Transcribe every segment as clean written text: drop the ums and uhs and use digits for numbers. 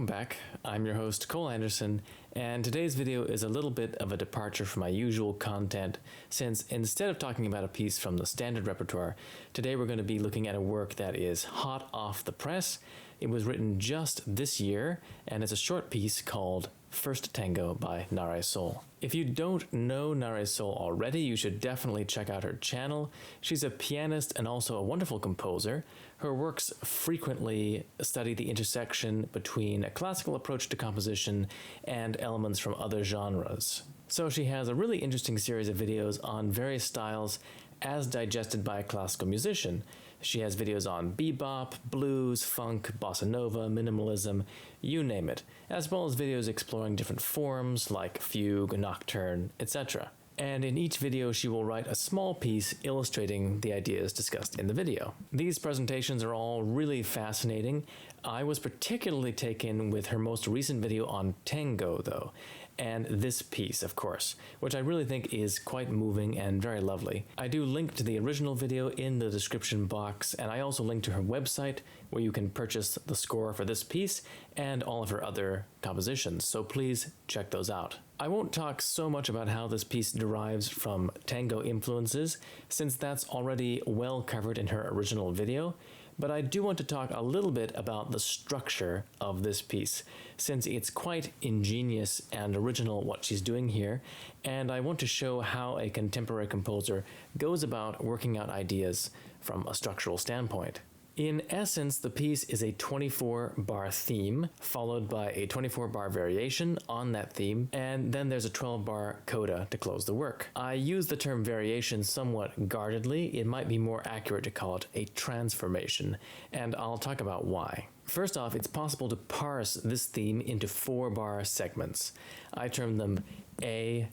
back. I'm your host, Cole Anderson, and today's video is a little bit of a departure from my usual content, since instead of talking about a piece from the standard repertoire, today we're going to be looking at a work that is hot off the press. It was written just this year, and it's a short piece called First Tango by Nahre Sol. If you don't know Nahre Sol already, you should definitely check out her channel. She's a pianist and also a wonderful composer. Her works frequently study the intersection between a classical approach to composition and elements from other genres. So she has a really interesting series of videos on various styles as digested by a classical musician. She has videos on bebop, blues, funk, bossa nova, minimalism, you name it, as well as videos exploring different forms like fugue, nocturne, etc. And in each video she will write a small piece illustrating the ideas discussed in the video. These presentations are all really fascinating. I was particularly taken with her most recent video on Tango though, and this piece, of course, which I really think is quite moving and very lovely. I do link to the original video in the description box, and I also link to her website where you can purchase the score for this piece and all of her other compositions, so please check those out. I won't talk so much about how this piece derives from tango influences, since that's already well covered in her original video, but I do want to talk a little bit about the structure of this piece, since it's quite ingenious and original what she's doing here, and I want to show how a contemporary composer goes about working out ideas from a structural standpoint. In essence, the piece is a 24-bar theme, followed by a 24-bar variation on that theme, and then there's a 12-bar coda to close the work. I use the term variation somewhat guardedly. It might be more accurate to call it a transformation, and I'll talk about why. First off, it's possible to parse this theme into 4-bar segments. I term them A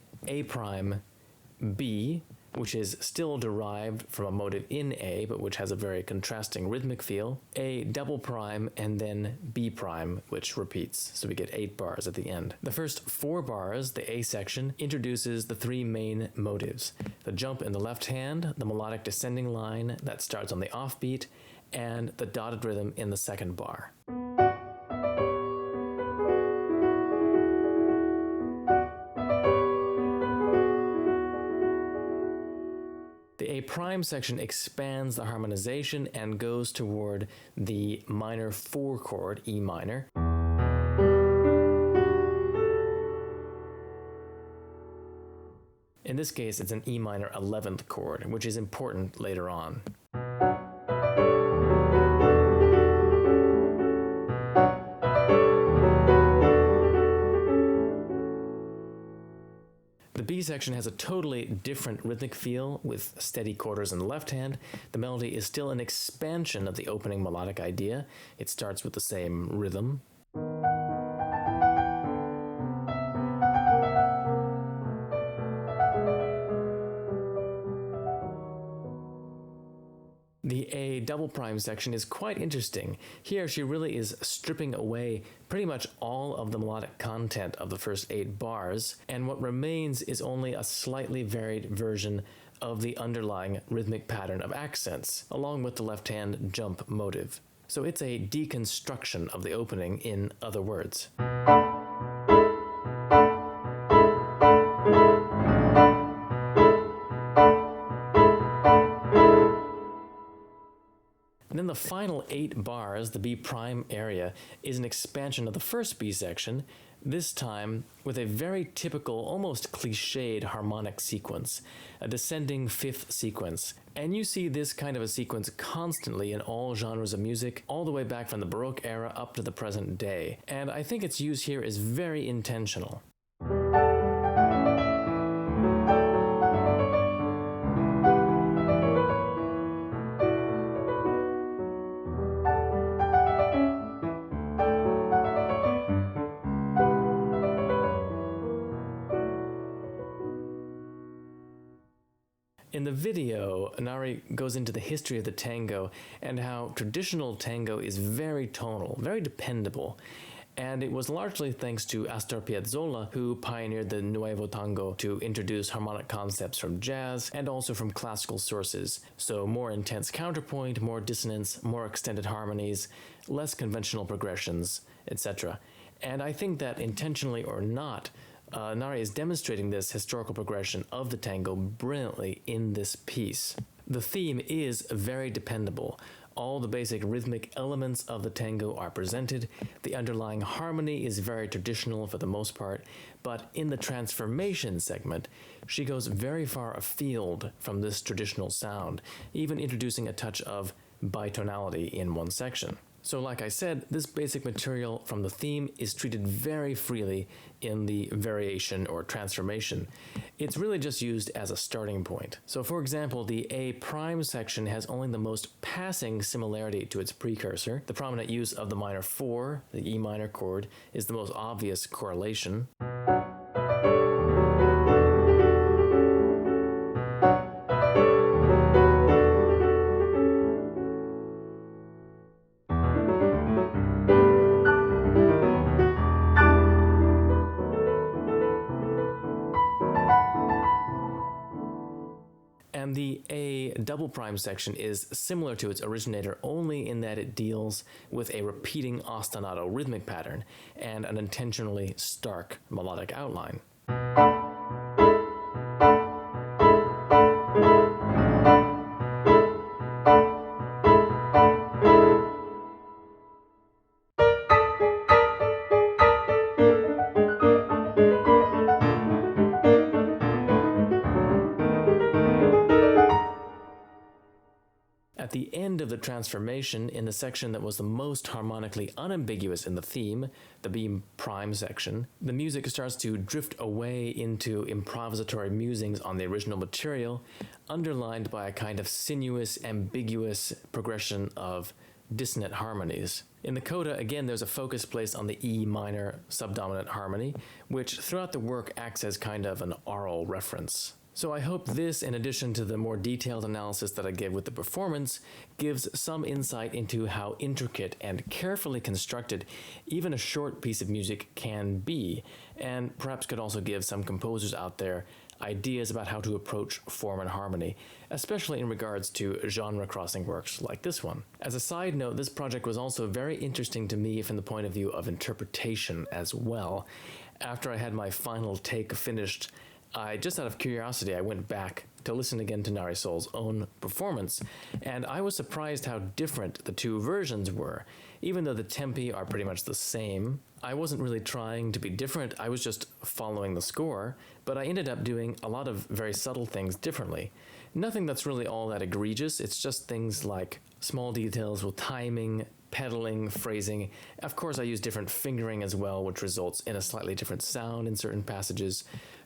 prime, B, which is still derived from a motive in A, but which has a very contrasting rhythmic feel, A double prime, and then B prime, which repeats, so we get 8 bars at the end. The first 4 bars, the A section, introduces the 3 main motives: the jump in the left hand, the melodic descending line that starts on the offbeat, and the dotted rhythm in the second bar. The A prime section expands the harmonization and goes toward the minor 4 chord, E minor. In this case, it's an E minor 11th chord, which is important later on. The B section has a totally different rhythmic feel with steady quarters in the left hand. The melody is still an expansion of the opening melodic idea. It starts with the same rhythm. The A double prime section is quite interesting. Here she really is stripping away pretty much all of the melodic content of the first 8 bars, and what remains is only a slightly varied version of the underlying rhythmic pattern of accents, along with the left hand jump motive. So it's a deconstruction of the opening, in other words. And then the final 8 bars, the B prime area, is an expansion of the first B section, this time with a very typical, almost cliched harmonic sequence, a descending 5th sequence. And you see this kind of a sequence constantly in all genres of music, all the way back from the Baroque era up to the present day. And I think its use here is very intentional. In the video, Nahre goes into the history of the tango and how traditional tango is very tonal, very dependable. And it was largely thanks to Astor Piazzolla, who pioneered the Nuevo Tango to introduce harmonic concepts from jazz and also from classical sources. So more intense counterpoint, more dissonance, more extended harmonies, less conventional progressions, etc. And I think that intentionally or not, Nahre is demonstrating this historical progression of the tango brilliantly in this piece. The theme is very dependable. All the basic rhythmic elements of the tango are presented. The underlying harmony is very traditional for the most part, but in the transformation segment, she goes very far afield from this traditional sound, even introducing a touch of bitonality in one section. So like I said, this basic material from the theme is treated very freely in the variation or transformation. It's really just used as a starting point. So for example, the A prime section has only the most passing similarity to its precursor. The prominent use of the minor 4, the E minor chord, is the most obvious correlation. And the A double prime section is similar to its originator only in that it deals with a repeating ostinato rhythmic pattern and an intentionally stark melodic outline. At the end of the transformation, in the section that was the most harmonically unambiguous in the theme, the B prime section, the music starts to drift away into improvisatory musings on the original material, underlined by a kind of sinuous, ambiguous progression of dissonant harmonies. In the coda, again, there's a focus placed on the E minor subdominant harmony, which throughout the work acts as kind of an aural reference. So I hope this, in addition to the more detailed analysis that I give with the performance, gives some insight into how intricate and carefully constructed even a short piece of music can be, and perhaps could also give some composers out there ideas about how to approach form and harmony, especially in regards to genre-crossing works like this one. As a side note, this project was also very interesting to me from the point of view of interpretation as well. After I had my final take finished, just out of curiosity, I went back to listen again to Nahre Sol's own performance, and I was surprised how different the two versions were. Even though the tempi are pretty much the same, I wasn't really trying to be different, I was just following the score, but I ended up doing a lot of very subtle things differently. Nothing that's really all that egregious, it's just things like small details with timing, pedaling, phrasing. Of course, I use different fingering as well, which results in a slightly different sound in certain passages.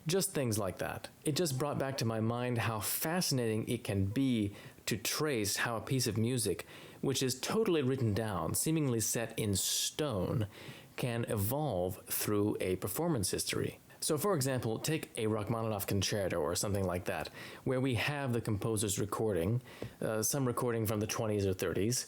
Just things like that. It just brought back to my mind how fascinating it can be to trace how a piece of music, which is totally written down, seemingly set in stone, can evolve through a performance history. So for example, take a Rachmaninoff concerto or something like that, where we have the composer's recording, some recording from the 20s or 30s,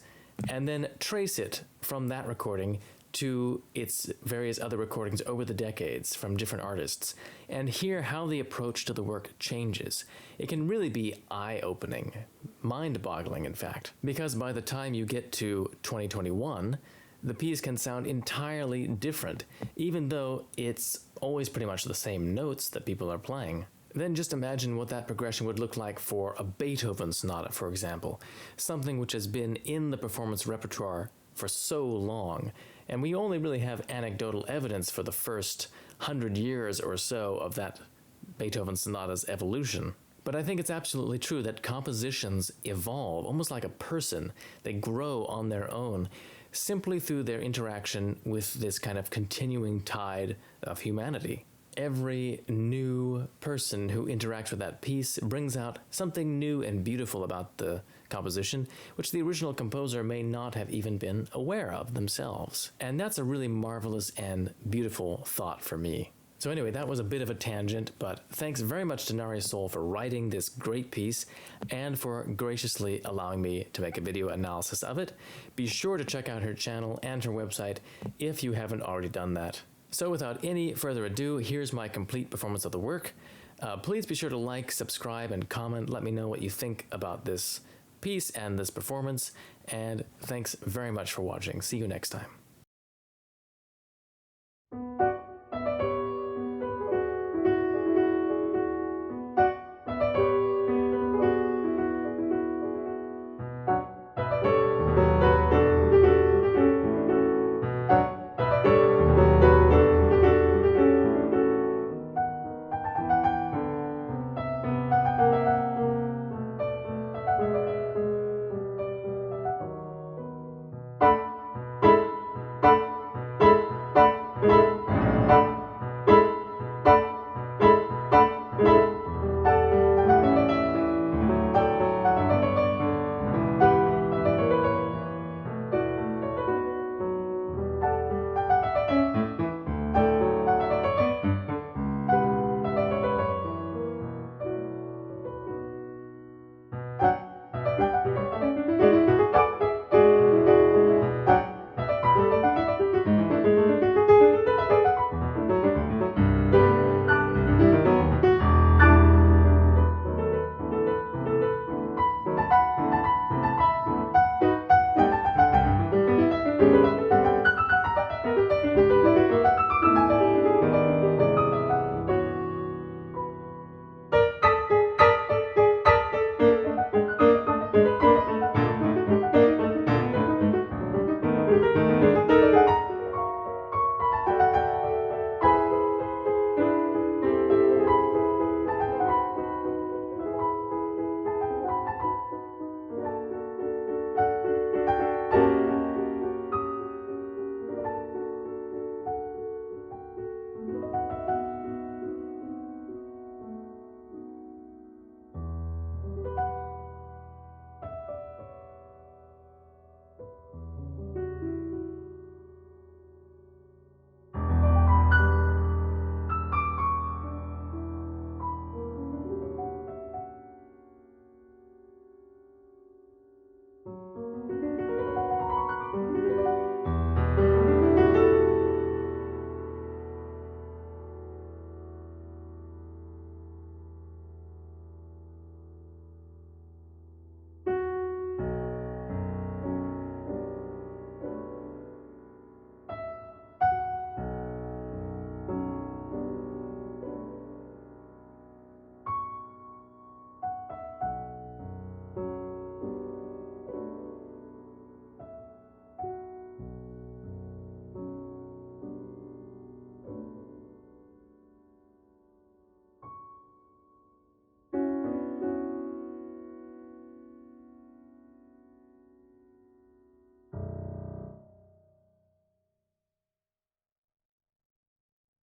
and then trace it from that recording to its various other recordings over the decades from different artists, and hear how the approach to the work changes. It can really be eye-opening, mind-boggling in fact, because by the time you get to 2021, the piece can sound entirely different, even though it's always pretty much the same notes that people are playing. Then just imagine what that progression would look like for a Beethoven sonata, for example, something which has been in the performance repertoire for so long, and we only really have anecdotal evidence for the first 100 years or so of that Beethoven sonata's evolution. But I think it's absolutely true that compositions evolve, almost like a person. They grow on their own, simply through their interaction with this kind of continuing tide of humanity. Every new person who interacts with that piece brings out something new and beautiful about the composition, which the original composer may not have even been aware of themselves. And that's a really marvelous and beautiful thought for me. So anyway, that was a bit of a tangent, but thanks very much to Nahre Sol for writing this great piece and for graciously allowing me to make a video analysis of it. Be sure to check out her channel and her website if you haven't already done that. So without any further ado, here's my complete performance of the work. Please be sure to like, subscribe, and comment. Let me know what you think about this piece and this performance, and thanks very much for watching. See you next time. you.